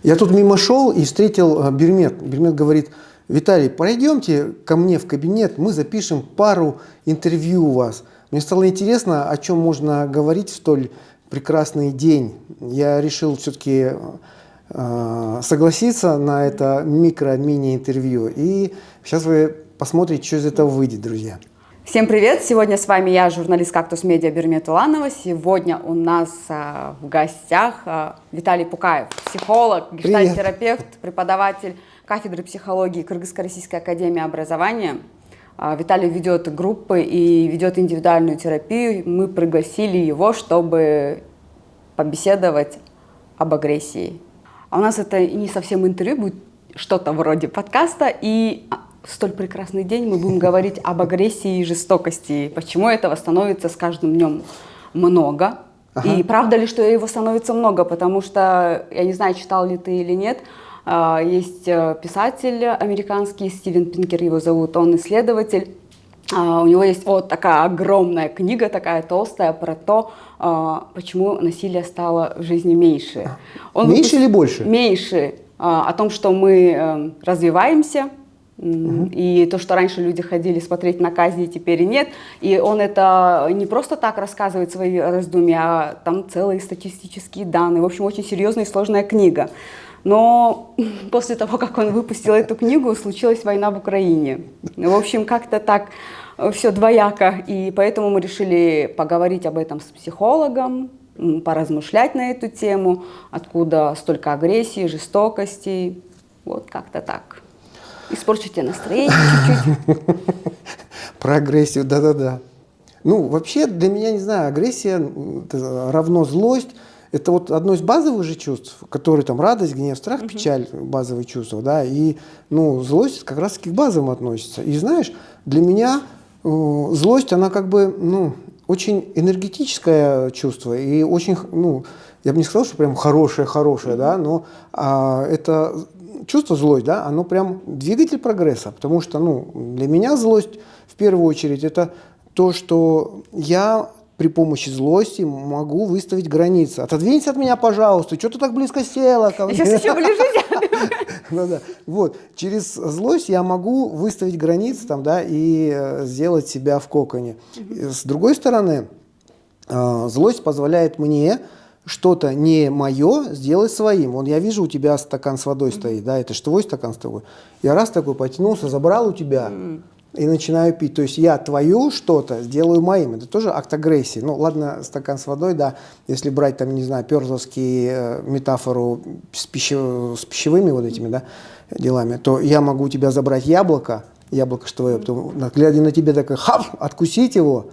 Я тут мимо шел и встретил Бермет. Бермет говорит: Виталий, пройдемте ко мне в кабинет, мы запишем пару интервью у вас. Мне стало интересно, о чем можно говорить в столь прекрасный день. Я решил все-таки согласиться на это микро-мини-интервью. И сейчас вы посмотрите, что из этого выйдет, друзья. Всем привет! Сегодня с вами я, журналист «Кактус Медиа» Бермет Уланова. Сегодня у нас в гостях Виталий Пукаев, психолог, гештальт-терапевт, преподаватель кафедры психологии Кыргызско-Российской академии образования. Виталий ведет группы и ведет индивидуальную терапию. Мы пригласили его, чтобы побеседовать об агрессии. А у нас это не совсем интервью, будет что-то вроде подкаста. И в столь прекрасный день мы будем говорить об агрессии и жестокости. Почему этого становится с каждым днем много. И правда ли, что его становится много? Потому что, я не знаю, читал ли ты или нет, есть писатель американский, Стивен Пинкер его зовут, он исследователь. У него есть вот такая огромная книга, такая толстая, про то, почему насилие стало в жизни меньше. Меньше или больше? Меньше. О том, что мы развиваемся, и то, что раньше люди ходили смотреть на казни, теперь и нет. И он это не просто так рассказывает свои раздумья, а там целые статистические данные. В общем, очень серьезная и сложная книга. Но после того, как он выпустил эту книгу, случилась война в Украине. В общем, как-то так все двояко. И поэтому мы решили поговорить об этом с психологом, поразмышлять на эту тему, откуда столько агрессии, жестокости. Вот как-то так. Испорчите настроение чуть-чуть. Про агрессию, да-да-да. Ну, вообще, для меня, не знаю, агрессия равно злость. Это вот одно из базовых же чувств, которые там радость, гнев, страх, печаль, базовые чувства, да, и, ну, злость как раз-таки к базовым относится. И знаешь, для меня злость, она как бы, ну, очень энергетическое чувство и очень, ну, я бы не сказал, что прям хорошее, да, но это чувство злость, да, оно прям двигатель прогресса, потому что, ну, для меня злость в первую очередь это то, что я при помощи злости могу выставить границы. Отодвинься от меня, пожалуйста. Что ты так близко села ко мне? Сейчас еще ближе. Вот. Через злость я могу выставить границы там, да, и сделать себя в коконе. С другой стороны, злость позволяет мне что-то не мое сделать своим. Вон я вижу, у тебя стакан с водой стоит, да, это же твой стакан с тобой. Я раз такой потянулся, забрал у тебя и начинаю пить. То есть я твою что-то сделаю моим. Это тоже акт агрессии. Ну, ладно, стакан с водой, да, если брать там, не знаю, пёрловские метафору с пищевыми вот этими, да, делами, то я могу у тебя забрать яблоко что твое, потом, глядя на тебя, такой, хап, откусить его.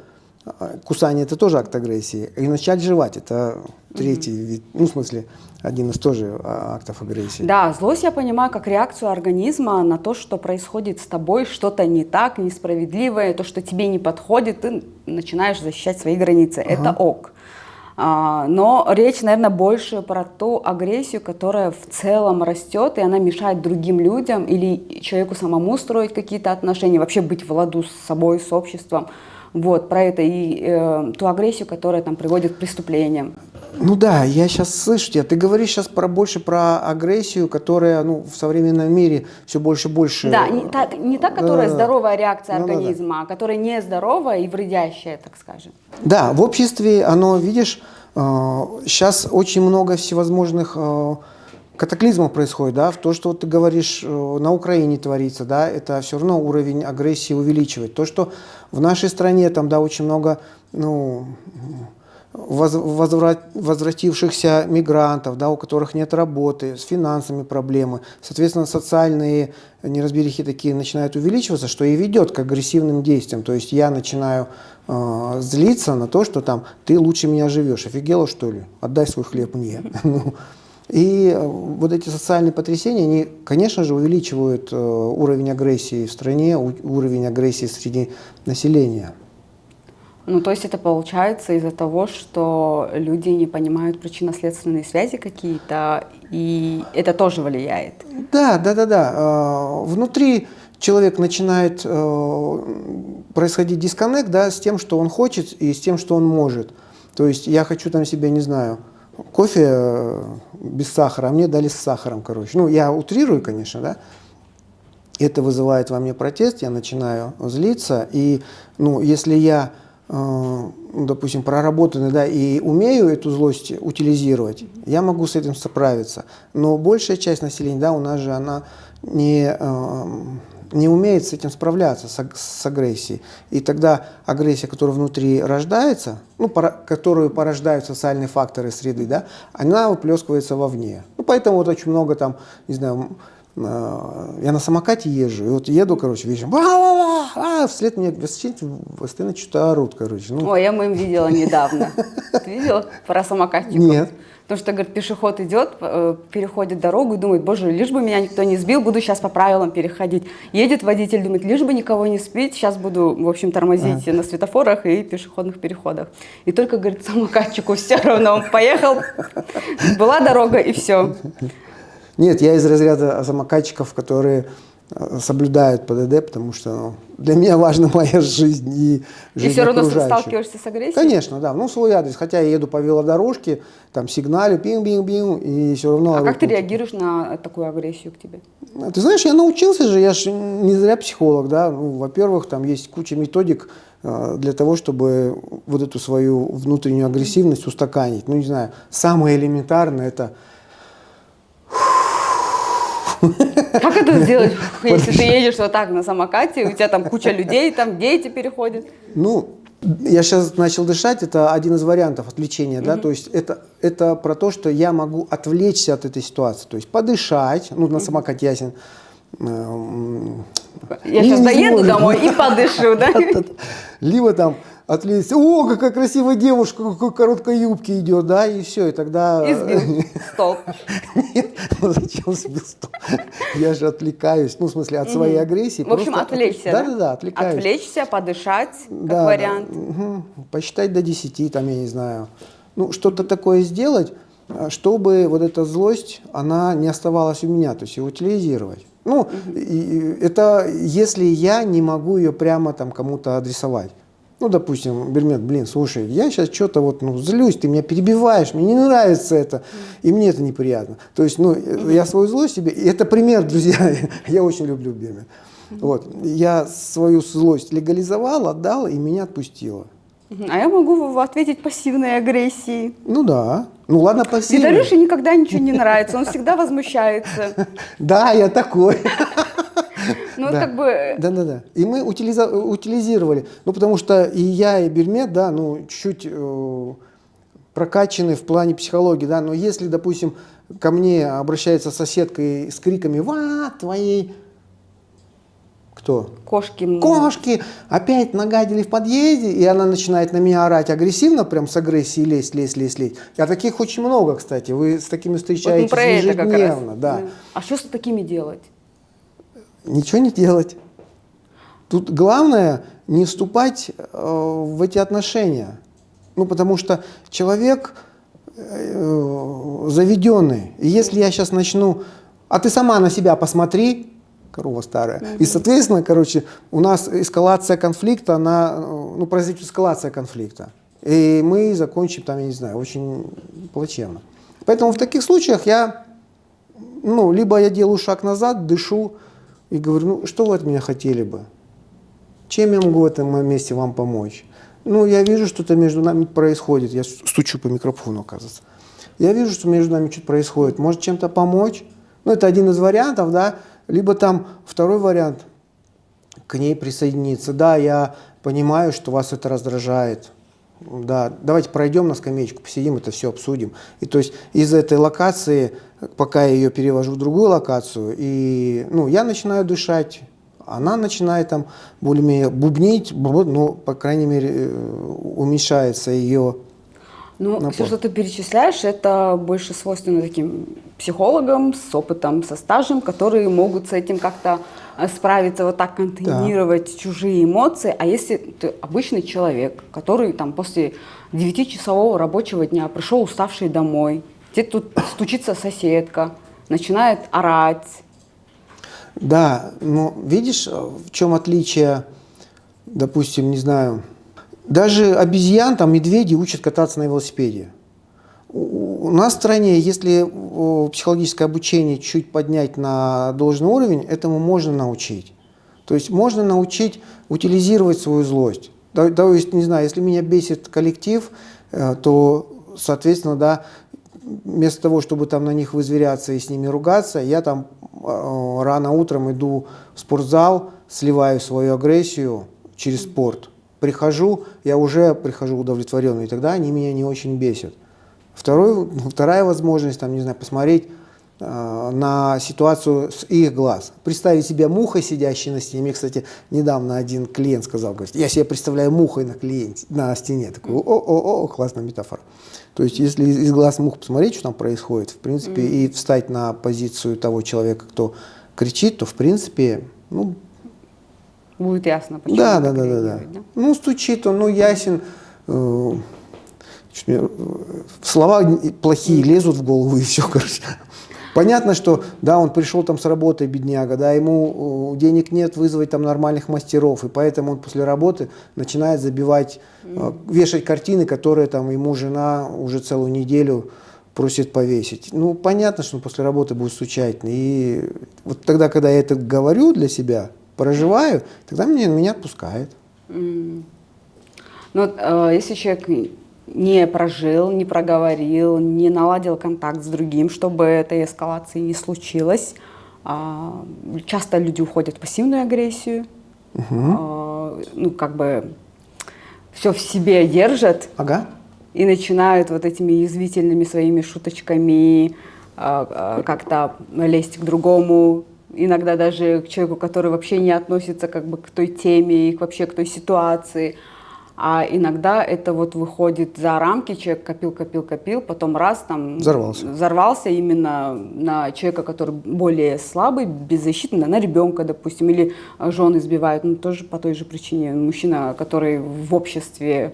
Кусание – это тоже акт агрессии. И начать жевать – это третий вид, ну, в смысле, один из тоже актов агрессии. Да, злость я понимаю как реакцию организма на то, что происходит с тобой, что-то не так, несправедливое, то, что тебе не подходит, ты начинаешь защищать свои границы. Это ок. Но речь, наверное, больше про ту агрессию, которая в целом растет, и она мешает другим людям или человеку самому строить какие-то отношения, вообще быть в ладу с собой, с обществом. Вот, про это и ту агрессию, которая там приводит к преступлениям. Ну да, я сейчас слышу тебя. Ты говоришь сейчас больше про агрессию, которая, ну, в современном мире все больше и больше. Да, не та, которая здоровая реакция организма, а которая нездоровая и вредящая, так скажем. Да, в обществе оно, видишь, сейчас очень много всевозможных катаклизмов происходит, да, в то, что вот ты говоришь, на Украине творится, да, это все равно уровень агрессии увеличивает. То, что в нашей стране там, да, очень много, ну, возвратившихся мигрантов, да, у которых нет работы, с финансами проблемы, соответственно, социальные неразберихи такие начинают увеличиваться, что и ведет к агрессивным действиям. То есть я начинаю злиться на то, что там ты лучше меня живешь. Офигела, что ли? Отдай свой хлеб мне. И вот эти социальные потрясения, они, конечно же, увеличивают уровень агрессии в стране, уровень агрессии среди населения. Ну, то есть это получается из-за того, что люди не понимают причинно-следственные связи какие-то, и это тоже влияет. Да. Внутри человек начинает происходить дисконнект, да, с тем, что он хочет, и с тем, что он может. То есть я хочу там себе, не знаю, кофе без сахара, а мне дали с сахаром, короче. Ну, я утрирую, конечно, да. Это вызывает во мне протест, я начинаю злиться. И, ну, если я, допустим, проработанный, да, и умею эту злость утилизировать, я могу с этим справиться. Но большая часть населения, да, у нас же она не умеет с этим справляться, с агрессией. И тогда агрессия, которая внутри рождается, ну, которую порождают социальные факторы среды, да, она выплескивается вовне. Ну, поэтому вот очень много там, не знаю, я на самокате езжу, и вот еду, короче, вечером, вслед мне постоянно что-то орут, короче. Ну. Ой, я моим видела недавно. Ты видела про самокатчиков? Нет. Потому что, говорит, пешеход идет, переходит дорогу и думает, боже, лишь бы меня никто не сбил, буду сейчас по правилам переходить. Едет водитель, думает, лишь бы никого не сбить, сейчас буду, в общем, тормозить на светофорах и пешеходных переходах. И только, говорит, самокатчику все равно, он поехал, была дорога и все. Нет, я из разряда самокатчиков, которые соблюдают ПДД, потому что для меня важна моя жизнь и жизнь И все равно окружающих. сталкиваешься с агрессией? Конечно, да, ну свой адрес, хотя я еду по велодорожке, там сигналю, пинг-пинг-пинг, и все равно... А как ты реагируешь на такую агрессию к тебе? Ты знаешь, я научился же, я же не зря психолог, да, ну, во-первых, там есть куча методик для того, чтобы вот эту свою внутреннюю агрессивность устаканить. Ну, не знаю, самое элементарное это... Как это сделать, если ты едешь вот так на самокате, у тебя там куча людей, там дети переходят? Ну, я сейчас начал дышать, это один из вариантов отвлечения, да, то есть это про то, что я могу отвлечься от этой ситуации, то есть подышать, ну, на самокате ясен. Я сейчас доеду домой и подышу, да? Либо там отвлечься, о, какая красивая девушка, какой короткой юбке идет, да, и все, и тогда... И сбил столб. Нет, ну зачем сбил столб? Я же отвлекаюсь, ну, в смысле, от своей агрессии. В общем, отвлечься, да? Да, отвлекаюсь. Отвлечься, подышать, как Да, вариант. Да. Посчитать до 10, там, я не знаю. Ну, что-то такое сделать, чтобы вот эта злость, она не оставалась у меня, то есть ее утилизировать. Ну, это если я не могу ее прямо там кому-то адресовать. Ну, допустим, Бермет, блин, слушай, я сейчас что-то вот, ну, злюсь, ты меня перебиваешь, мне не нравится это, и мне это неприятно. То есть, ну, я свою злость себе, и это пример, друзья, я очень люблю Бермет. Вот, я свою злость легализовал, отдал, и меня отпустило. А я могу ответить пассивной агрессией. Ну да, ну ладно, пассивно. Виталюше никогда ничего не нравится, он всегда возмущается. Да, я такой. Ну, да. как бы... Да. И мы утилизировали. Ну, потому что и я, и Бермет, да, ну, чуть-чуть прокачаны в плане психологии, да, но если, допустим, ко мне обращается соседка с криками «Ва, твоей...» Кто? Кошки. Кошки! Опять нагадили в подъезде, и она начинает на меня орать агрессивно, прям с агрессией лезть. А таких очень много, кстати. Вы с такими встречаетесь вот ежедневно. Да. А что с такими делать? Ничего не делать. Тут главное не вступать в эти отношения. Ну, потому что человек заведенный. И если я сейчас начну... А ты сама на себя посмотри, корова старая. И, соответственно, короче, у нас эскалация конфликта, ну, произойдет эскалация конфликта. И мы закончим там, я не знаю, очень плачевно. Поэтому в таких случаях я, ну, либо я делаю шаг назад, дышу и говорю, ну, что вы от меня хотели бы? Чем я могу в этом месте вам помочь? Ну, я вижу, что-то между нами происходит. Я стучу по микрофону, оказывается. Я вижу, что между нами что-то происходит. Может, чем-то помочь? Ну, это один из вариантов, да. Либо там второй вариант, к ней присоединиться. Да, я понимаю, что вас это раздражает. Да, давайте пройдем на скамеечку, посидим, это все обсудим. И то есть из этой локации, пока я ее перевожу в другую локацию, и, ну, я начинаю дышать, она начинает там более-менее бубнить, ну, по крайней мере, уменьшается ее... Ну, все, что ты перечисляешь, это больше свойственно таким психологам с опытом, со стажем, которые могут с этим как-то справиться, вот так контейнировать чужие эмоции. А если ты обычный человек, который там после 9-часового рабочего дня пришел уставший домой, тебе тут стучится соседка, начинает орать. Да, но видишь, в чем отличие, допустим, не знаю... Даже обезьян, там, медведи учат кататься на велосипеде. у нас в стране, если психологическое обучение чуть поднять на должный уровень, этому можно научить. То есть можно научить утилизировать свою злость. То есть, не знаю, если меня бесит коллектив, то, соответственно, да, вместо того, чтобы там на них вызверяться и с ними ругаться, я там рано утром иду в спортзал, сливаю свою агрессию через спорт. Я уже прихожу удовлетворенный, и тогда они меня не очень бесят. Вторая возможность, там, не знаю, посмотреть на ситуацию с их глаз. Представить себя мухой, сидящей на стене. Мне, кстати, недавно один клиент сказал, говорит, я себе представляю мухой на стене. Такой, классная метафора. То есть, если из глаз мух посмотреть, что там происходит, в принципе, и встать на позицию того человека, кто кричит, то, в принципе, ну... Будет ясно, почему. Да. Ну, стучит он, ну, ясен. Слова плохие лезут в голову, и все, короче. Понятно, что, да, он пришел там с работы, бедняга, да, ему денег нет вызвать там нормальных мастеров, и поэтому он после работы начинает забивать, вешать картины, которые там ему жена уже целую неделю просит повесить. Ну, понятно, что он после работы будет стучать. И вот тогда, когда я это говорю для себя, проживаю, тогда меня отпускает. Ну, если человек не прожил, не проговорил, не наладил контакт с другим, чтобы этой эскалации не случилось. Часто люди уходят в пассивную агрессию, ну, как бы все в себе держат и начинают вот этими язвительными своими шуточками как-то лезть к другому, иногда даже к человеку, который вообще не относится как бы к той теме, вообще к той ситуации. А иногда это вот выходит за рамки, человек копил, потом раз там взорвался именно на человека, который более слабый, беззащитный, на ребенка, допустим, или жен избивают, ну тоже по той же причине. Мужчина, который в обществе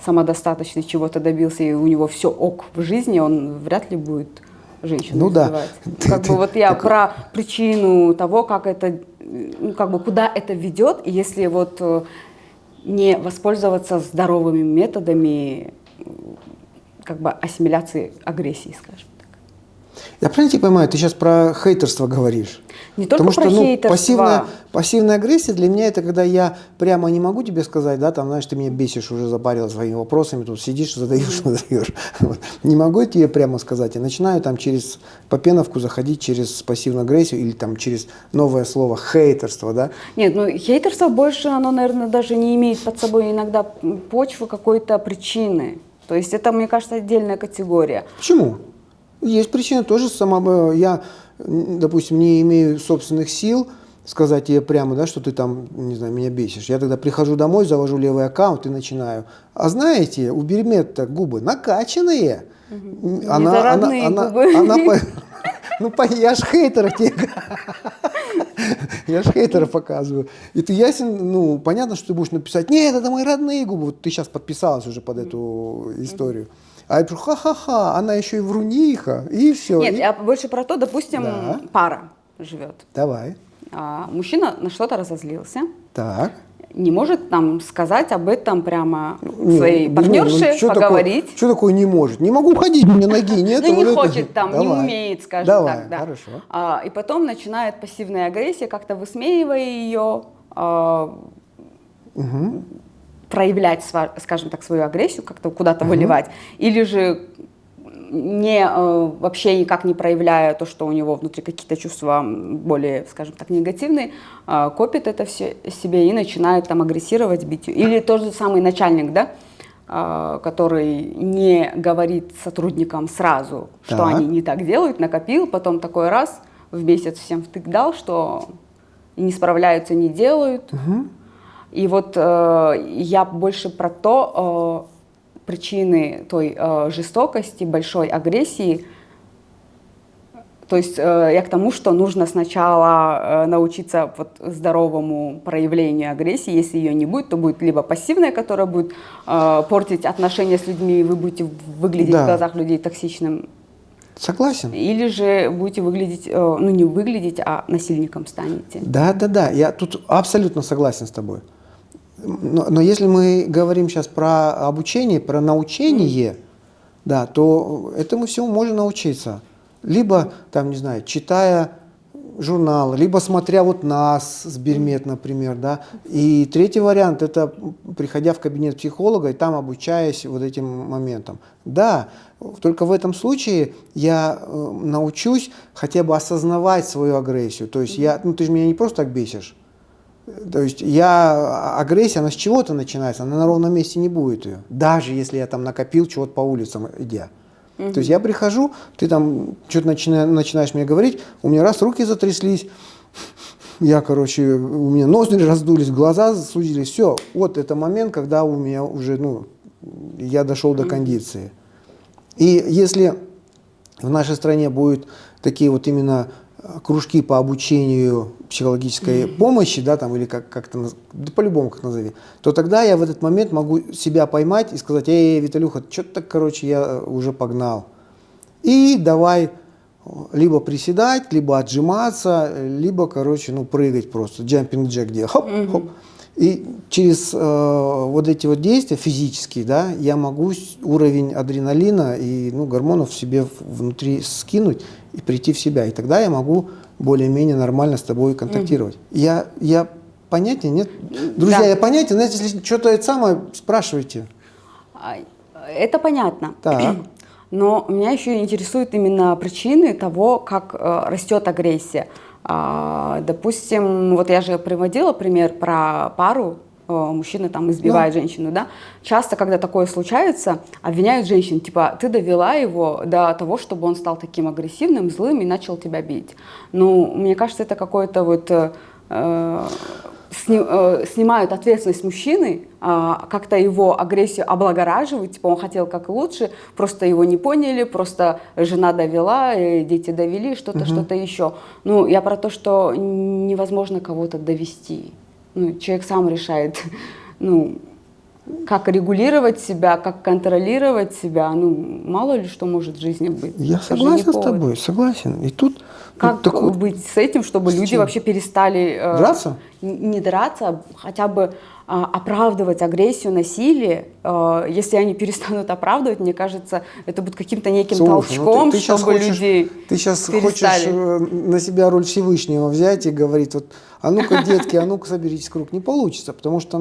самодостаточный, чего-то добился, и у него все ок в жизни, он вряд ли будет женщину избивать. Как бы вот я про причину того, как это, ну, как бы куда это ведет, и если вот не воспользоваться здоровыми методами как бы ассимиляции агрессии, скажем так. Я правильно тебя понимаю, ты сейчас про хейтерство говоришь? Не только потому про хейтерство. Пассивная агрессия для меня это когда я прямо не могу тебе сказать, да, там, знаешь, ты меня бесишь, уже запарила своими вопросами, тут сидишь, задаешь. Вот. Не могу тебе прямо сказать, я начинаю там через попеновку заходить через пассивную агрессию или там через новое слово хейтерство, да? Нет, ну хейтерство больше, оно, наверное, даже не имеет под собой иногда почвы какой-то причины. То есть это, мне кажется, отдельная категория. Почему? Есть причина тоже сама. Я, допустим, не имею собственных сил сказать тебе прямо, да, что ты там, не знаю, меня бесишь. Я тогда прихожу домой, завожу левый аккаунт и начинаю. А знаете, у Бермет-то губы накачанные. Ну, я ж хейтера тебе. Я ж хейтера показываю. И ты ясен, ну, понятно, что ты будешь написать, нет, это мои родные губы. Вот ты сейчас подписалась уже под эту историю. А я говорю, ха-ха-ха, она еще и вруниха, и все. Нет, я больше про то, допустим, пара живет. Давай. Мужчина на что-то разозлился. Так. Не может нам сказать об этом прямо своей партнерше, поговорить. Что такое не может? Не могу ходить, у меня ноги нет. Ну, не хочет там, не умеет, скажем так. Давай, хорошо. И потом начинает пассивная агрессия, как-то высмеивая ее, проявлять, скажем так, свою агрессию, как-то куда-то выливать, или же вообще никак не проявляя то, что у него внутри какие-то чувства более, скажем так, негативные, копит это все себе и начинает там агрессировать, бить. Или тот же самый начальник, да, который не говорит сотрудникам сразу, что они не так делают, накопил, потом такой раз в месяц всем втык дал, что не справляются, не делают. И вот я больше про то, причины той жестокости, большой агрессии. То есть я к тому, что нужно сначала научиться вот здоровому проявлению агрессии. Если ее не будет, то будет либо пассивная, которая будет портить отношения с людьми, и вы будете выглядеть в глазах людей токсичным. Согласен. Или же будете выглядеть, ну не выглядеть, а насильником станете. Да, я тут абсолютно согласен с тобой. Но если мы говорим сейчас про обучение, про научение, да, то этому всему можно научиться. Либо, там, не знаю, читая журнал, либо смотря вот нас с Бирмет, например, да. И третий вариант – это приходя в кабинет психолога и там обучаясь вот этим моментам. Да, только в этом случае я научусь хотя бы осознавать свою агрессию. То есть ты же меня не просто так бесишь. То есть агрессия, она с чего-то начинается, она на ровном месте не будет ее. Даже если я там накопил чего-то по улицам, идя. То есть я прихожу, ты там что-то начинаешь мне говорить, у меня раз руки затряслись, у меня ноздри раздулись, глаза засудились, все. Вот это момент, когда у меня уже, я дошел до кондиции. И если в нашей стране будут такие вот именно кружки по обучению психологической помощи, да, там, или как-то, да, по-любому как назови, то тогда я в этот момент могу себя поймать и сказать: эй, Виталюха, что-то, я уже погнал. И давай либо приседать, либо отжиматься, либо, прыгать просто, jumping jack делать, хоп-хоп. И через вот эти вот действия физические, да, я могу уровень адреналина и гормонов в себе внутри скинуть и прийти в себя. И тогда я могу более-менее нормально с тобой контактировать. Я понятия нет. Друзья, я понятия, знаете, если что-то это самое, спрашивайте. Это понятно. Так. Но меня еще интересуют именно причины того, как растет агрессия. Допустим, вот я же приводила пример про пару, мужчина там избивает женщину, да? Часто, когда такое случается, обвиняют женщин, типа, ты довела его до того, чтобы он стал таким агрессивным, злым и начал тебя бить. Ну, мне кажется, это какое-то вот снимают ответственность мужчины, как-то его агрессию облагораживают, типа он хотел как лучше, просто его не поняли, просто жена довела, дети довели, что-то еще. Ну, я про то, что невозможно кого-то довести. Человек сам решает, как регулировать себя, как контролировать себя. Мало ли что может в жизни быть. Я согласен с тобой, согласен. И тут как быть с этим, чтобы люди вообще перестали драться? Не драться, а хотя бы оправдывать агрессию, насилие. Если они перестанут оправдывать, мне кажется, это будет каким-то неким толчком, чтобы людей Ты сейчас перестали. хочешь на себя роль Всевышнего взять и говорить: вот, а ну-ка, детки, а ну-ка, соберитесь в круг. Не получится, потому что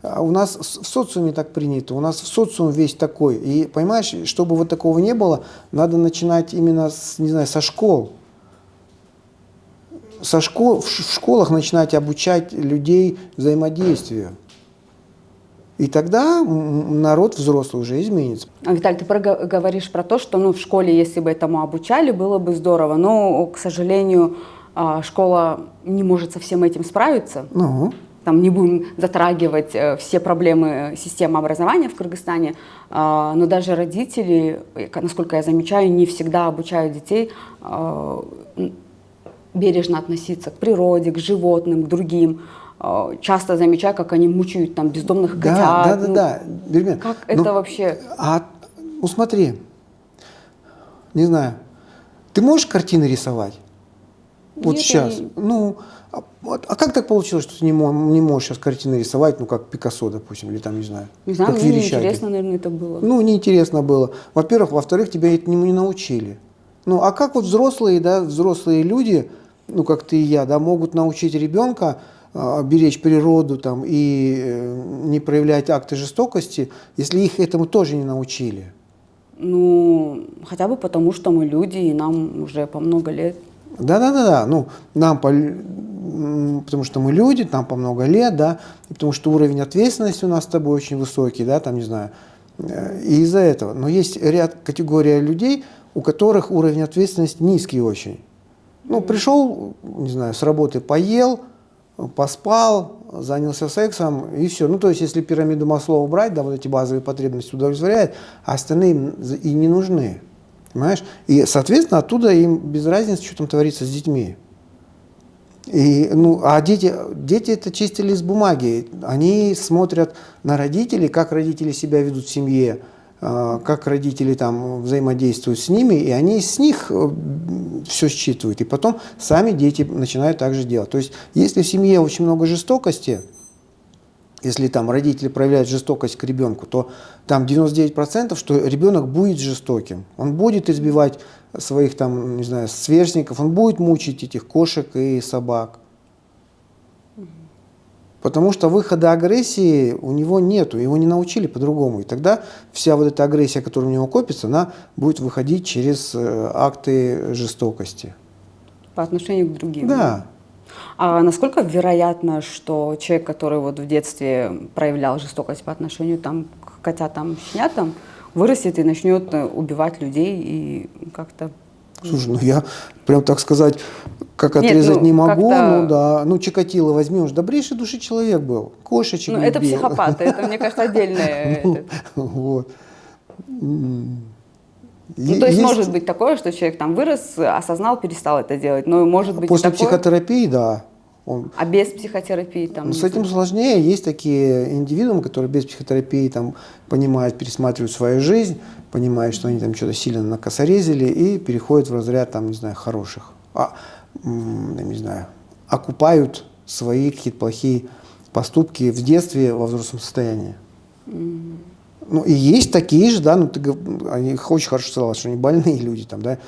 у нас в социуме так принято, у нас в социум весь такой. И понимаешь, чтобы вот такого не было, надо начинать именно со школ. В школах начинать обучать людей взаимодействию. И тогда народ взрослый уже изменится. Виталий, ты говоришь про то, что в школе, если бы этому обучали, было бы здорово. Но, к сожалению, школа не может со всем этим справиться. Там не будем затрагивать все проблемы системы образования в Кыргызстане, но даже родители, насколько я замечаю, не всегда обучают детей бережно относиться к природе, к животным, к другим. Часто замечаю, как они мучают там бездомных котят. Да. Как это вообще? Смотри, не знаю, ты можешь картины рисовать? Вот Нет, сейчас. А как так получилось, что ты не можешь сейчас картины рисовать, как Пикассо, допустим, или там, не знаю. Не знаю, как мне Верещагин? неинтересно, наверное, это было. Неинтересно было. Во-первых. Во-вторых, тебя этому не научили. А как вот взрослые люди, как ты и я, могут научить ребенка беречь природу там, и не проявлять акты жестокости, если их этому тоже не научили? Хотя бы потому, что мы люди, и нам уже по много лет. Да. Потому что мы люди, нам по много лет, да, и потому что уровень ответственности у нас с тобой очень высокий, да, там, не знаю. И из-за этого. Но есть категория людей, у которых уровень ответственности низкий очень. Пришел, не знаю, с работы поел, поспал, занялся сексом, и все. То есть, если пирамиду Маслоу брать, да, вот эти базовые потребности удовлетворяет, а остальные им и не нужны. Понимаешь? И, соответственно, оттуда им без разницы, что там творится с детьми. А дети это чистый лист бумаги. Они смотрят на родителей, как родители себя ведут в семье, как родители там взаимодействуют с ними, и они с них все считывают. И потом сами дети начинают так же делать. То есть, если в семье очень много жестокости, если там родители проявляют жестокость к ребенку, то там 99%, что ребенок будет жестоким. Он будет избивать своих там, не знаю, сверстников, он будет мучить этих кошек и собак. Потому что выхода агрессии у него нету, его не научили по-другому. И тогда вся вот эта агрессия, которая у него копится, она будет выходить через акты жестокости. По отношению к другим. Да. А насколько вероятно, что человек, который вот в детстве проявлял жестокость по отношению там, к котятам, щенятам, вырастет и начнет убивать людей и как-то... Слушай, ну я прям так сказать, как отрезать Нет, не могу, как-то... ну да. Ну Чикатило возьми, он же добрейшей души человек был, кошечек Ну это любил. психопаты, это, мне кажется, отдельное... Вот. Ну, то есть может быть такое, что человек там вырос, осознал, перестал это делать, но может быть После и такое... психотерапии, да. А без психотерапии там... Ну, с этим сложнее. Есть такие индивидуумы, которые без психотерапии там понимают, пересматривают свою жизнь, понимают, что они там что-то сильно накосорезили и переходят в разряд там, не знаю, хороших. Я не знаю, окупают свои какие-то плохие поступки в детстве во взрослом состоянии. Ну, и есть такие же, да, ну, они очень хорошо сказала, что они больные люди, там, да,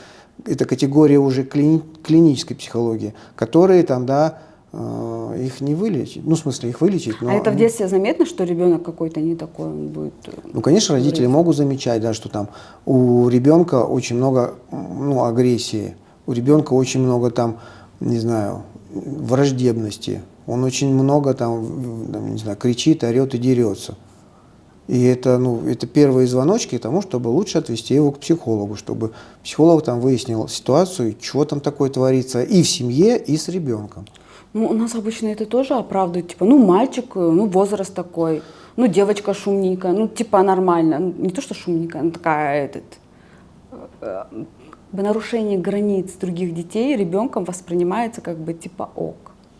это категория уже клинической психологии, которые там, да, их не вылечить, ну, в смысле, их вылечить. Но А это в детстве заметно, что ребенок какой-то не такой, он будет... Ну, конечно, родители могут замечать, да, что там у ребенка очень много, ну, агрессии, у ребенка очень много там, не знаю, враждебности, он очень много там, не знаю, кричит, орет и дерется. И это, ну, это первые звоночки к тому, чтобы лучше отвести его к психологу, чтобы психолог там выяснил ситуацию, что там такое творится и в семье, и с ребенком. Ну, у нас обычно это тоже оправдывают, типа, ну, мальчик, ну, возраст такой, ну, девочка шумненькая, ну, типа, нормально. Не то, что шумненькая, она такая, нарушение границ других детей ребенком воспринимается как бы, типа, ок.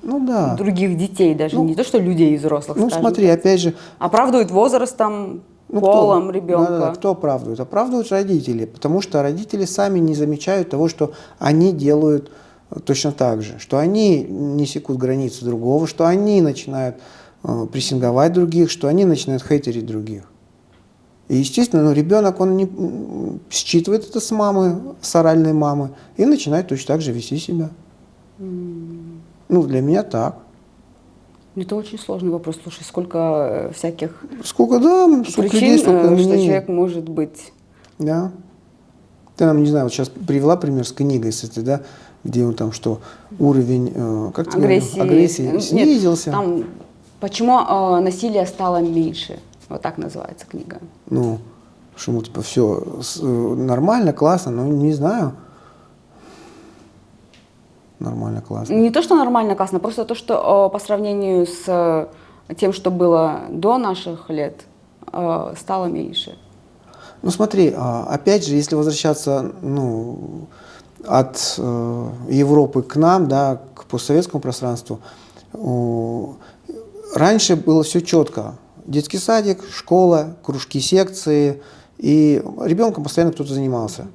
Ну да. Других детей даже, не то, что людей и взрослых, Ну, скажем. смотри, опять же... Оправдывают возрастом, Ну, полом ребенка. Да, кто оправдывает? Оправдывают родители, потому что родители сами не замечают того, что они делают точно так же, что они не секут границы другого, что они начинают прессинговать других, что они начинают хейтерить других. И, естественно, ну, ребенок, он не считывает это с мамы, с оральной мамы, и начинает точно так же вести себя. Ну, для меня так. Это очень сложный вопрос. Слушай, сколько всяких Сколько, да, сколько причин, людей, столько что мнений. человек может быть... Да. Ты нам, не знаю, вот сейчас привела пример с книгой, с этой, да, где он там, что уровень как ты говорил, агрессии снизился. Нет, там, почему насилие стало меньше? Вот так называется книга. Ну, что, ну, типа, все нормально, классно, но не знаю. Нормально, классно. Не то, что нормально, классно, просто то, что по сравнению с тем, что было до наших лет, стало меньше. Ну, смотри, опять же, если возвращаться, ну, от Европы к нам, да, к постсоветскому пространству, раньше было все четко. Детский садик, школа, кружки, секции, и ребенком постоянно кто-то занимался.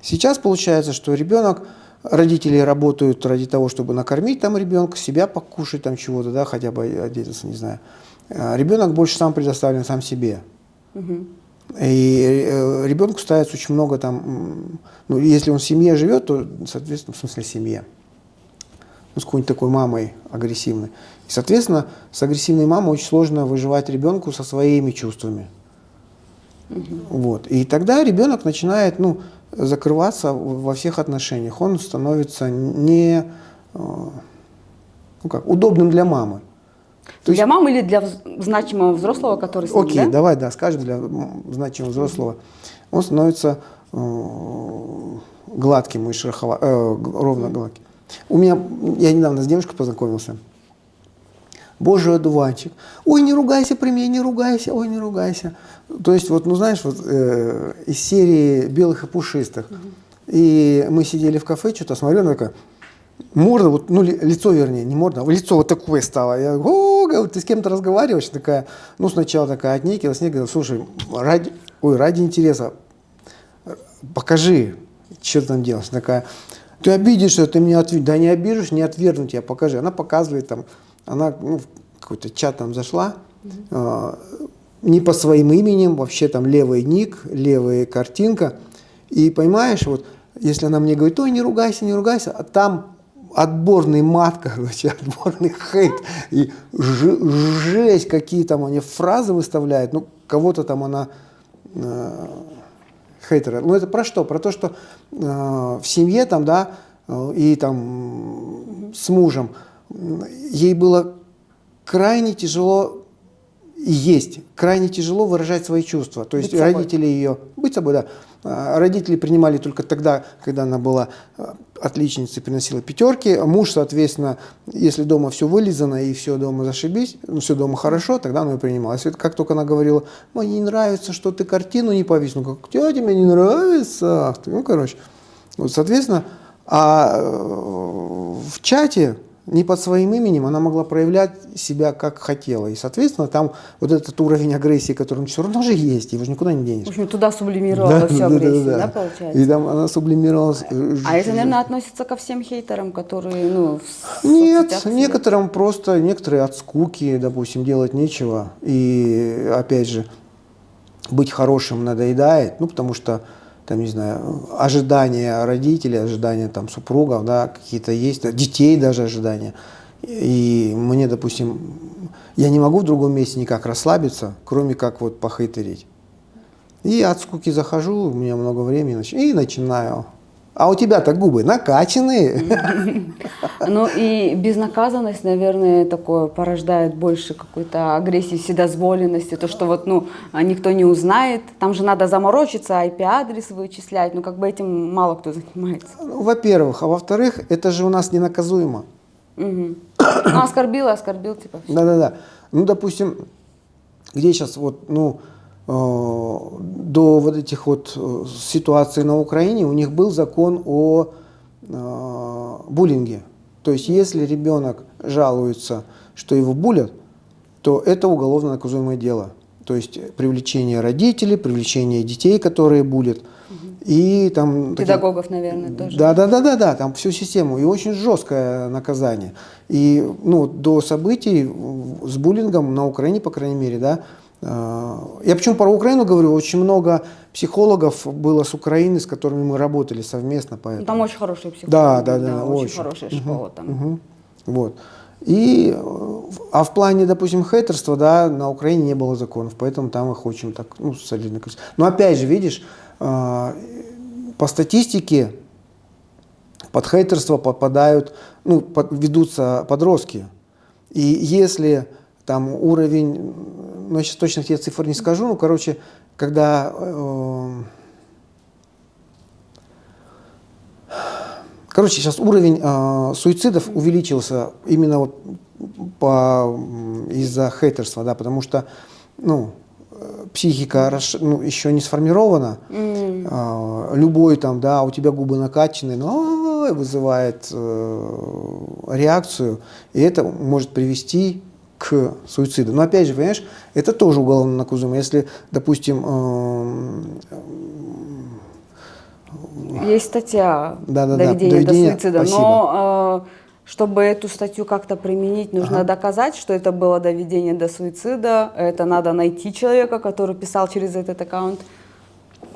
Сейчас получается, что ребенок, родители работают ради того, чтобы накормить там ребенка, себя покушать там чего-то, да, хотя бы одеться, не знаю. Ребенок больше сам предоставлен сам себе. И ребенку ставится очень много там, ну, если он в семье живет, то, соответственно, в смысле семье, ну, с какой-нибудь такой мамой агрессивной. И, соответственно, с агрессивной мамой очень сложно выживать ребенку со своими чувствами. Вот. И тогда ребенок начинает, ну, закрываться во всех отношениях. Он становится не, ну, как, удобным для мамы. То для мамы или для значимого взрослого, который с ним, окей, да? давай, да, скажем, для значимого взрослого. Он становится гладким и ровно гладким. Я недавно с девушкой познакомился. Боже, одуванчик. Ой, не ругайся при мне, не ругайся, ой, не ругайся. То есть, вот, ну, знаешь, вот из серии «Белых и пушистых». И мы сидели в кафе, что-то смотрю, она такая, морда, вот, ну, лицо, вернее, не морда, а лицо вот такое стало. Я говорю, ты с кем-то разговариваешь? Такая, ну, сначала такая отнекилась, говорю, слушай, ради интереса, покажи, что ты там делаешь. Такая, ты обидишься, ты меня отвергнешь. Да не обижешь, не отвергну тебя, покажи. Она показывает там, она, ну, в какой-то чат там зашла, не по своим именем, вообще там левый ник, левая картинка. И понимаешь, вот если она мне говорит, ой, не ругайся, а там отборный мат, короче, отборный хейт, и жесть, какие там они фразы выставляют, ну, кого-то там она хейтера. Ну, это про что? Про то, что в семье там, да, и там с мужем ей было крайне тяжело, и есть крайне тяжело выражать свои чувства. То есть быть собой. Родители ее... Быть собой, да. Родители принимали только тогда, когда она была отличницей, приносила пятерки. Муж, соответственно, если дома все вылизано и все дома зашибись, ну, все дома хорошо, тогда она ее принимала. Если как только она говорила, мне не нравится, что ты картину не повесил, ну, как тебе не нравится? Ну, короче. Вот, соответственно, в чате не под своим именем она могла проявлять себя как хотела. И, соответственно, там вот этот уровень агрессии, который все равно же есть, его же никуда не денешь. В общем, туда сублимировала всю агрессию, да, получается? И там она сублимировалась. А это, наверное, относится ко всем хейтерам, которые, ну, в Нет, соцсетях некоторым просто, некоторые от скуки, допустим, делать нечего. И, опять же, быть хорошим надоедает, ну, потому что там, не знаю, ожидания родителей, ожидания там супругов, да, какие-то есть, детей даже ожидания. И мне, допустим, я не могу в другом месте никак расслабиться, кроме как вот похейтерить. И от скуки захожу, у меня много времени, и начинаю. А у тебя-то губы накачанные. Ну и безнаказанность, наверное, такое порождает больше какой-то агрессии, вседозволенности, то, что вот, ну, никто не узнает, там же надо заморочиться, IP-адрес вычислять, ну, как бы этим мало кто занимается. Во-первых, а во-вторых, это же у нас ненаказуемо. Ну, оскорбил, типа. Да. Ну, допустим, где сейчас вот, ну, до вот этих вот ситуаций на Украине у них был закон о буллинге. То есть, если ребенок жалуется, что его буллят, то это уголовно наказуемое дело. То есть, привлечение родителей, привлечение детей, которые буллят. И там... Педагогов, наверное, тоже. Да, там всю систему. И очень жесткое наказание. И, ну, до событий с буллингом на Украине, по крайней мере, да, я почему про Украину говорю, очень много психологов было с Украины, с которыми мы работали совместно. Поэтому. Ну, там очень хорошие психологи. Да, очень хорошая школа там. Вот. И, а в плане, допустим, хейтерства, да, на Украине не было законов, поэтому там их очень так, ну, солидно. Но опять же, видишь, по статистике под хейтерство попадают, ну, ведутся подростки. И если там уровень, ну, я сейчас точно тебе цифр не скажу, ну, короче, когда... Короче, сейчас уровень суицидов увеличился именно вот из-за хейтерства, да, потому что, ну, психика еще не сформирована. Любой там, да, у тебя губы накачаны, но вызывает реакцию, и это может привести к суициду. Но опять же, понимаешь, это тоже уголовно наказуемо. Если, допустим, есть статья доведение до суицида, спасибо. Но чтобы эту статью как-то применить, нужно доказать, что это было доведение до суицида. Это надо найти человека, который писал через этот аккаунт.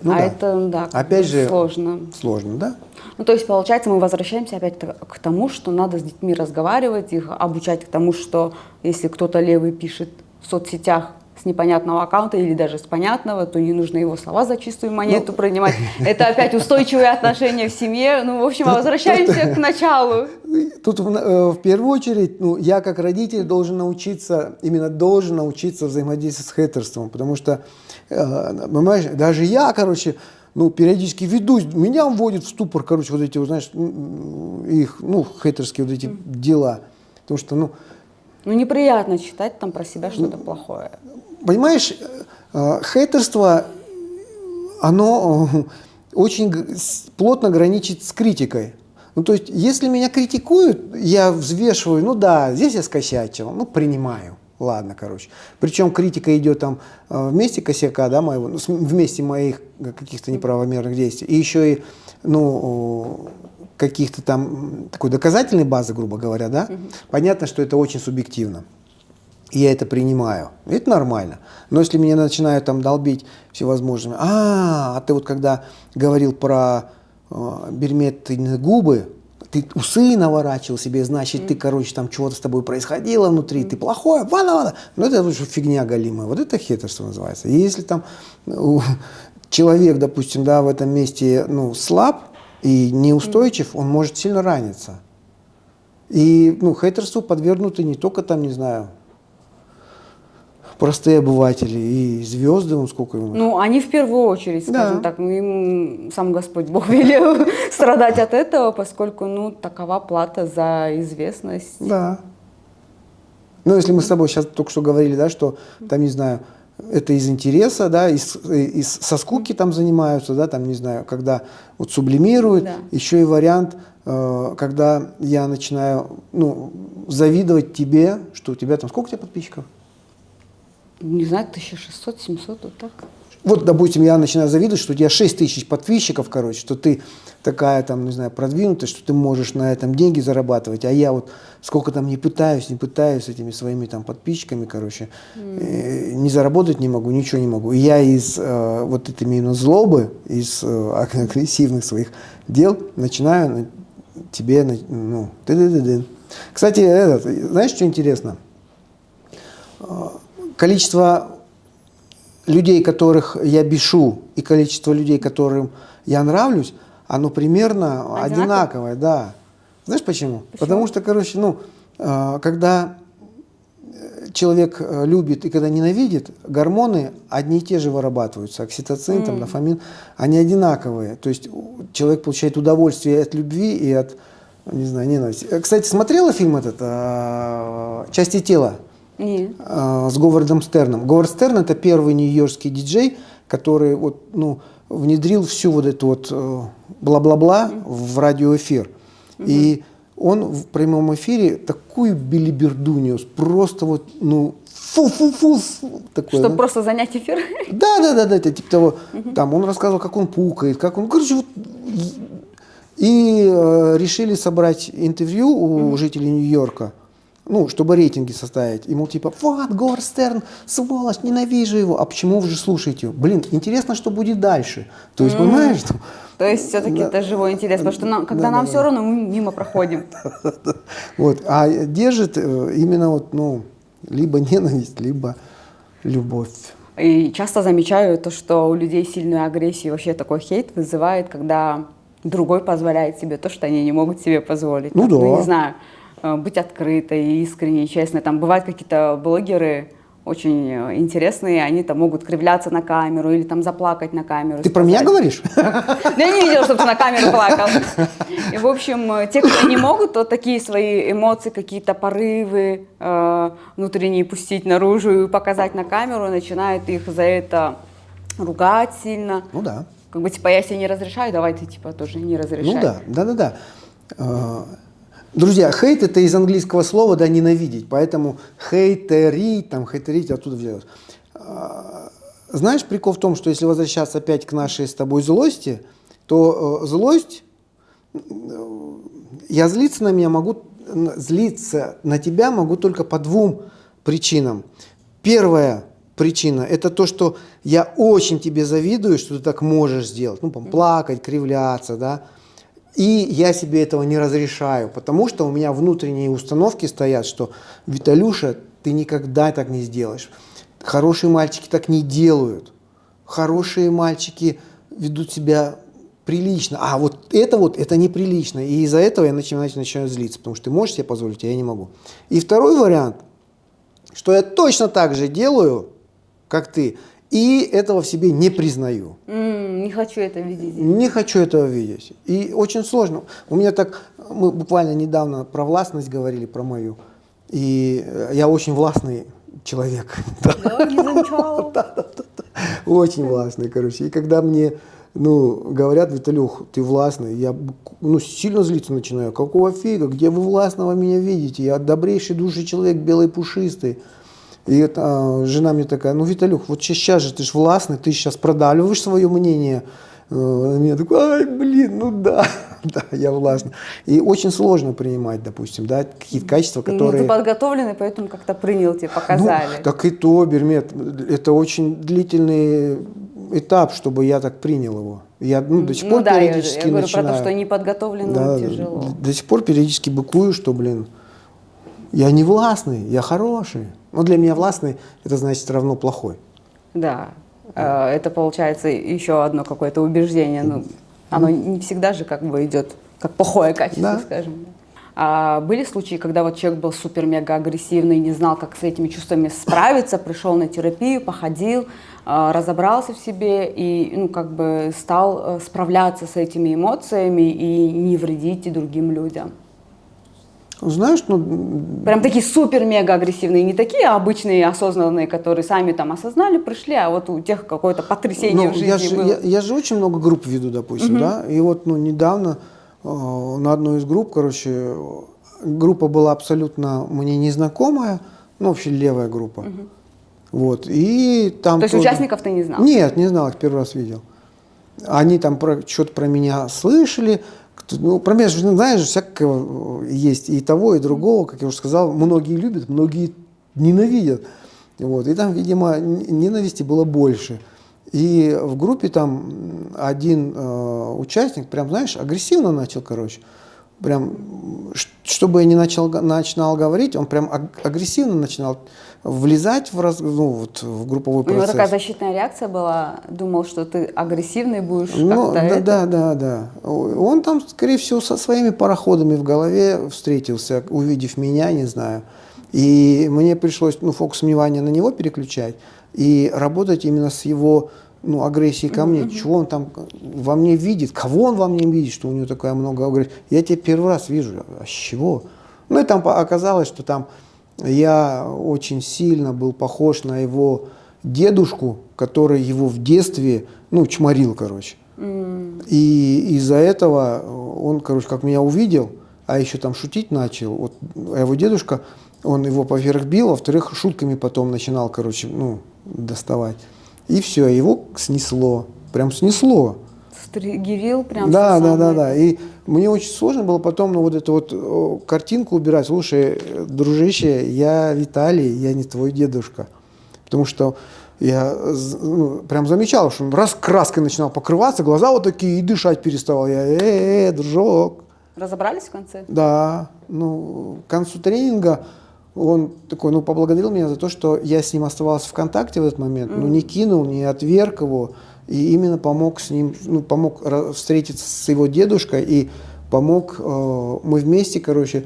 Ну, да. Это, да, опять же, сложно. Сложно, да? Ну, то есть, получается, мы возвращаемся опять к тому, что надо с детьми разговаривать, их обучать к тому, что если кто-то левый пишет в соцсетях с непонятного аккаунта или даже с понятного, то не нужно его слова за чистую монету принимать. Это опять устойчивые отношения в семье. Ну, в общем, возвращаемся к началу. Тут в первую очередь, ну, я как родитель должен научиться взаимодействовать с хейтерством, потому что, понимаешь, даже я, короче, ну, периодически ведусь, меня вводит в ступор, короче, вот эти, вот, знаешь, их, ну, хейтерские вот эти дела, потому что, ну... Ну, неприятно читать там про себя что-то плохое. Понимаешь, хейтерство, оно очень плотно граничит с критикой. Ну, то есть, если меня критикуют, я взвешиваю, ну да, здесь я скосячил, ну, принимаю. Ладно, короче. Причем критика идет там вместе косяка, да, моего, вместе моих каких-то неправомерных действий. И еще и, ну, каких-то там такой доказательной базы, грубо говоря, да. Понятно, что это очень субъективно. и я это принимаю, это нормально. Но если меня начинают там долбить всевозможными, а ты вот когда говорил про берметные губы, ты усы наворачивал себе, значит, ты, короче, там чего-то с тобой происходило внутри, ты плохой, вала. Ну, это уже фигня галимая. Вот это хейтерство называется. И если там человек, допустим, да, в этом месте, ну, слаб и неустойчив, он может сильно раниться. И, ну, хейтерству подвергнуты не только там, не знаю, простые обыватели и звезды, он сколько им. Ну, они в первую очередь, скажем Да. так, им сам Господь Бог велел страдать от этого, поскольку, ну, такова плата за известность. Да. Ну, если мы с тобой сейчас только что говорили, да, что там, не знаю, это из интереса, да, со скуки там занимаются, да, там, не знаю, когда вот сублимируют, Да. еще и вариант, когда я начинаю, ну, завидовать тебе, что у тебя там, сколько у тебя подписчиков? Не знаю, 1600, 700, вот так. Вот, допустим, я начинаю завидовать, что у тебя 6000 подписчиков, короче, что ты такая там, не знаю, продвинутая, что ты можешь на этом деньги зарабатывать, а я вот сколько там не пытаюсь с этими своими там подписчиками, короче, не заработать не могу, ничего не могу. И я из вот этой именно злобы, из агрессивных своих дел начинаю тебе, ну, ты-ды-ды-ды. Кстати, знаешь, что интересно? Количество людей, которых я бешу, и количество людей, которым я нравлюсь, оно примерно одинаковое, да. Знаешь почему? Потому что, короче, ну, когда человек любит и когда ненавидит, гормоны одни и те же вырабатываются. Окситоцин, там, дофамин, они одинаковые. То есть человек получает удовольствие от любви и от, не знаю, ненависти. Кстати, смотрела фильм этот «Части тела»? Нет. С Говардом Стерном. Говард Стерн — это первый нью-йоркский диджей, который вот, ну, внедрил всю вот эту вот бла-бла-бла в радиоэфир. И он в прямом эфире такую билиберду нес, просто вот, ну, фу-фу-фу, такое. Чтобы просто занять эфир? Да, это типа того. Там он рассказывал, как он пукает, как он, короче, вот. И решили собрать интервью у жителей Нью-Йорка, ну, чтобы рейтинги составить. И, мол, типа, вот, Говард Стерн, сволочь, ненавижу его. А почему вы же слушаете его? Блин, интересно, что будет дальше. То есть, понимаешь, что... То есть все-таки это живой интерес, потому что когда нам все равно, мы мимо проходим. Вот, а держит именно вот, ну, либо ненависть, либо любовь. И часто замечаю то, что у людей сильную агрессию, вообще такой хейт вызывает, когда другой позволяет себе то, что они не могут себе позволить. Ну, Там, да. Ну, не знаю, быть открытой, искренней, честной. Там бывают какие-то блогеры очень интересные, они там могут кривляться на камеру или там заплакать на камеру. Ты про меня говоришь? Я не видела, чтобы ты на камеру плакал. И, в общем, те, кто не могут, то такие свои эмоции, какие-то порывы внутренние пустить наружу и показать на камеру, начинают их за это ругать сильно. Ну да. Как бы, типа, я себе не разрешаю, давай ты, типа, тоже не разрешай. Ну да. Друзья, хейт — это из английского слова, да, ненавидеть, поэтому хейтерить оттуда взялось. Знаешь, прикол в том, что если возвращаться опять к нашей с тобой злости, то злость, я злиться на тебя могу только по двум причинам. Первая причина — это то, что я очень тебе завидую, что ты так можешь сделать, ну, плакать, кривляться, да. И я себе этого не разрешаю, потому что у меня внутренние установки стоят, что Виталюша, ты никогда так не сделаешь. Хорошие мальчики так не делают. Хорошие мальчики ведут себя прилично. А вот это неприлично. И из-за этого я начинаю злиться, потому что ты можешь себе позволить, а я не могу. И второй вариант, что я точно так же делаю, как ты, и этого в себе не признаю. Не хочу это видеть. Не хочу этого видеть. И очень сложно. У меня так, мы буквально недавно про властность говорили, про мою. И я очень властный человек. Да, не замечала. Очень властный, короче. И когда мне, говорят, Виталюх, ты властный, я, сильно злиться начинаю. Какого фига? Где вы властного меня видите? Я добрейший души человек, белый пушистый. И жена мне такая, Виталюх, вот сейчас же ты ж властный, ты сейчас продавливаешь свое мнение. Мне такой, ай, блин, да. Да, я властный. И очень сложно принимать, допустим, да, какие-то качества, которые... Ну, ты подготовленный, поэтому как-то принял, тебе показали. Ну, так и то, Бермет, это очень длительный этап, чтобы я так принял его. Я до сих пор да, периодически я говорю начинаю. про то, что неподготовленному Да, тяжело. до сих пор периодически быкую, что, блин, я не властный, я хороший. Но для меня властный, это значит равно плохой. Да, это получается еще одно какое-то убеждение. Ну, оно не всегда же как бы идет как плохое качество, Да. скажем. А были случаи, когда вот человек был супер-мега агрессивный, не знал, как с этими чувствами справиться, пришел на терапию, походил, разобрался в себе и, ну, как бы стал справляться с этими эмоциями и не вредить другим людям? Знаешь, ну... Прям такие супер-мега агрессивные, не такие обычные, осознанные, которые сами там осознали, пришли, а вот у тех какое-то потрясение в жизни было. Я же очень много групп веду, допустим, да, и вот, ну, недавно на одной из групп, короче, группа была абсолютно мне незнакомая, ну, вообще левая группа, вот, и там... То есть участников ты не знал? Нет, не знал, их первый раз видел. Они там что-то про меня слышали. Ну, про меня же, знаешь, всякого есть и того, и другого, как я уже сказал, многие любят, многие ненавидят. Вот. И там, видимо, ненависти было больше. И в группе там один участник, прям, знаешь, агрессивно начал, короче. Прям, чтобы я не начинал говорить, он прям агрессивно начинал влезать в групповой процесс. У него такая защитная реакция была, думал, что ты агрессивный будешь Ну, как-то... Да. Он там, скорее всего, со своими пароходами в голове встретился, увидев меня, не знаю. И мне пришлось, фокус внимания на него переключать и работать именно с его, агрессией ко мне. Чего он там во мне видит, кого он во мне видит, что у него такая много агрессии. Я тебя первый раз вижу, а с чего? Ну и там оказалось, что там я очень сильно был похож на его дедушку, который его в детстве, чморил, короче. И из-за этого он, короче, как меня увидел, а еще там шутить начал. Вот его дедушка, он его поверх бил, а во-вторых, шутками потом начинал, короче, доставать. И все, его снесло, прям снесло. Стригерил прям. Да. И мне очень сложно было потом вот эту вот картинку убирать. Слушай, дружище, я Виталий, я не твой дедушка. Потому что я прям замечал, что он раз краской начинал покрываться, глаза вот такие, и дышать переставал. Я, дружок. Разобрались в конце? Да. К концу тренинга он такой, поблагодарил меня за то, что я с ним оставался в контакте в этот момент, не кинул, не отверг его. И именно помог с ним, помог встретиться с его дедушкой и помог, мы вместе, короче,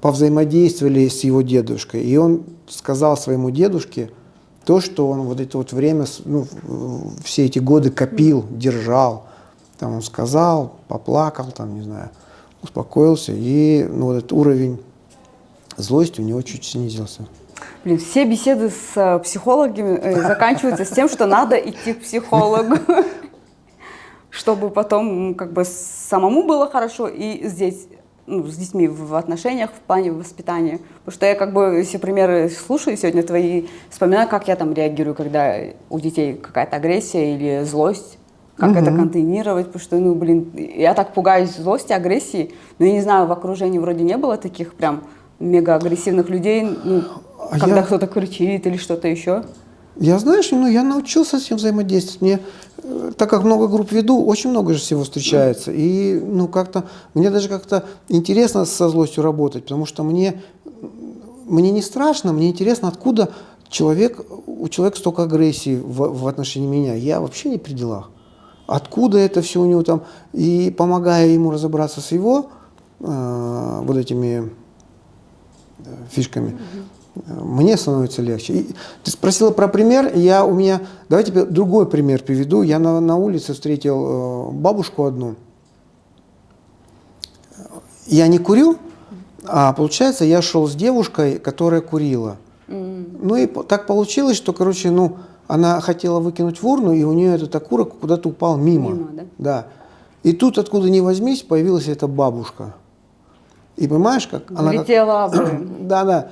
повзаимодействовали с его дедушкой. И он сказал своему дедушке то, что он вот это вот время, все эти годы копил, держал. Там он сказал, поплакал, там, не знаю, успокоился. И вот этот уровень злости у него чуть снизился. Блин, все беседы с психологами заканчиваются с тем, что надо идти к психологу, чтобы потом как бы самому было хорошо и здесь, с детьми в отношениях, в плане воспитания. Потому что я как бы все примеры слушаю сегодня твои, вспоминаю, как я там реагирую, когда у детей какая-то агрессия или злость, как это контейнировать, потому что, я так пугаюсь злости, агрессии, но я не знаю, в окружении вроде не было таких прям мега-агрессивных людей, когда кто-то кричит или что-то еще? Я, знаешь, я научился с этим взаимодействовать. Мне, так как много групп веду, очень много же всего встречается. И, мне даже как-то интересно со злостью работать, потому что мне не страшно, мне интересно, откуда у человека столько агрессии в отношении меня. Я вообще не при делах. Откуда это все у него там? И помогая ему разобраться с его вот этими фишками, мне становится легче. И ты спросила про пример, давай тебе другой пример приведу. Я на улице встретил бабушку одну. Я не курю, а получается, я шел с девушкой, которая курила. И так получилось, что, короче, она хотела выкинуть в урну, и у нее этот окурок куда-то упал мимо. Да. И тут, откуда ни возьмись, появилась эта бабушка. И понимаешь, как она... Влетела бы. Да.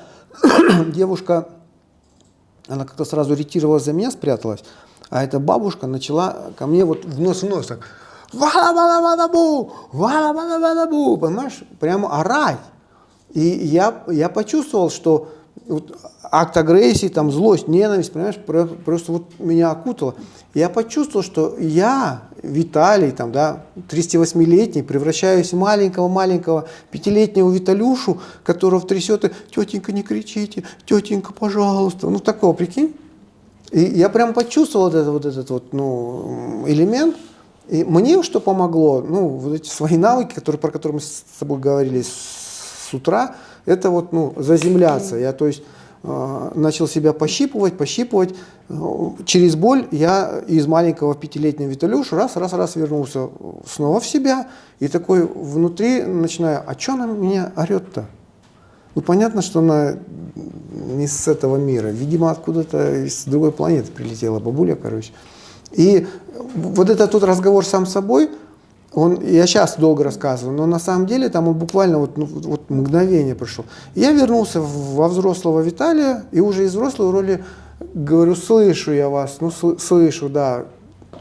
Девушка, она как-то сразу ретировалась за меня, спряталась, а эта бабушка начала ко мне вот в нос так. вала-вала-вала-бу, вала-вала-вала-бу, понимаешь, прямо орать. И я почувствовал, что вот акт агрессии, там, злость, ненависть, понимаешь, просто вот меня окутало. Я почувствовал, что я, Виталий, там, да, 38-летний, превращаюсь в маленького-маленького 5-летнего Виталюшу, которого трясет, и тетенька, не кричите, тетенька, пожалуйста. Ну, такого, прикинь. И я прям почувствовал этот ну, элемент. И мне что помогло, ну, вот эти свои навыки, про которые мы с тобой говорили с утра, это вот, ну, заземляться. Я, то есть, начал себя пощипывать. Через боль я из маленького 5-летнего Виталюша раз вернулся снова в себя. И такой внутри начинаю, а что она меня орет-то? Ну, понятно, что она не с этого мира. Видимо, откуда-то с другой планеты прилетела бабуля, короче. И вот этот тот разговор сам с собой, я сейчас долго рассказываю, но на самом деле там он буквально вот мгновение прошло. Я вернулся во взрослого Виталия, и уже из взрослой роли говорю, слышу я вас, ну слышу, да,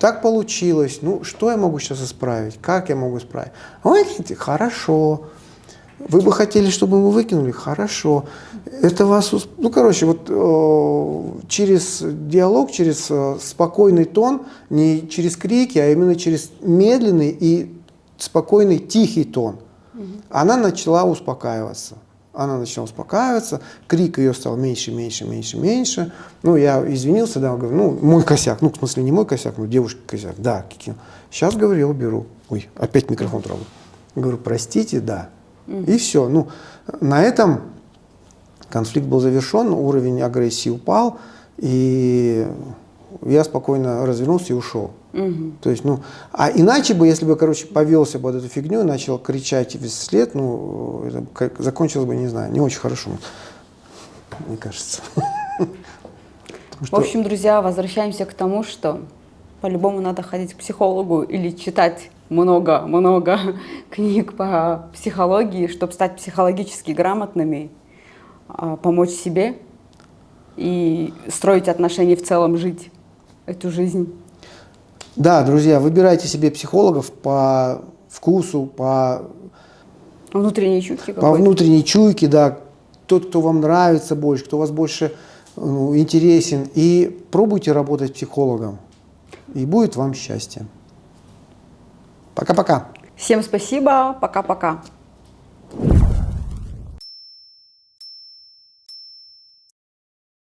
так получилось, ну что я могу сейчас исправить, как я могу исправить? А вы говорите, хорошо. Вы бы хотели, чтобы мы выкинули? Хорошо. Это вас... Ну, короче, вот через диалог, через спокойный тон, не через крики, а именно через медленный и спокойный, тихий тон. Она начала успокаиваться. Крик ее стал меньше. Ну, я извинился, да, говорю, ну, мой косяк. Ну, в смысле, не мой косяк, но девушка косяк. Да, сейчас, говорю, я уберу. Ой, опять микрофон трогаю. Говорю, простите, да. И все. Ну, на этом конфликт был завершен, уровень агрессии упал, и я спокойно развернулся и ушел. То есть, ну, а иначе бы, если бы, короче, повелся бы под эту фигню, начал кричать вслед, ну, это закончилось бы, не знаю, не очень хорошо, мне кажется. В общем, друзья, возвращаемся к тому, что по-любому надо ходить к психологу или читать много книг по психологии, чтобы стать психологически грамотными, помочь себе и строить отношения в целом, жить эту жизнь. Да, друзья, выбирайте себе психологов по вкусу, по внутренней чуйке. По внутренней чуйке, да. Тот, кто вам нравится больше, кто вас больше интересен. И пробуйте работать психологом. И будет вам счастье. Пока-пока. Всем спасибо. Пока-пока.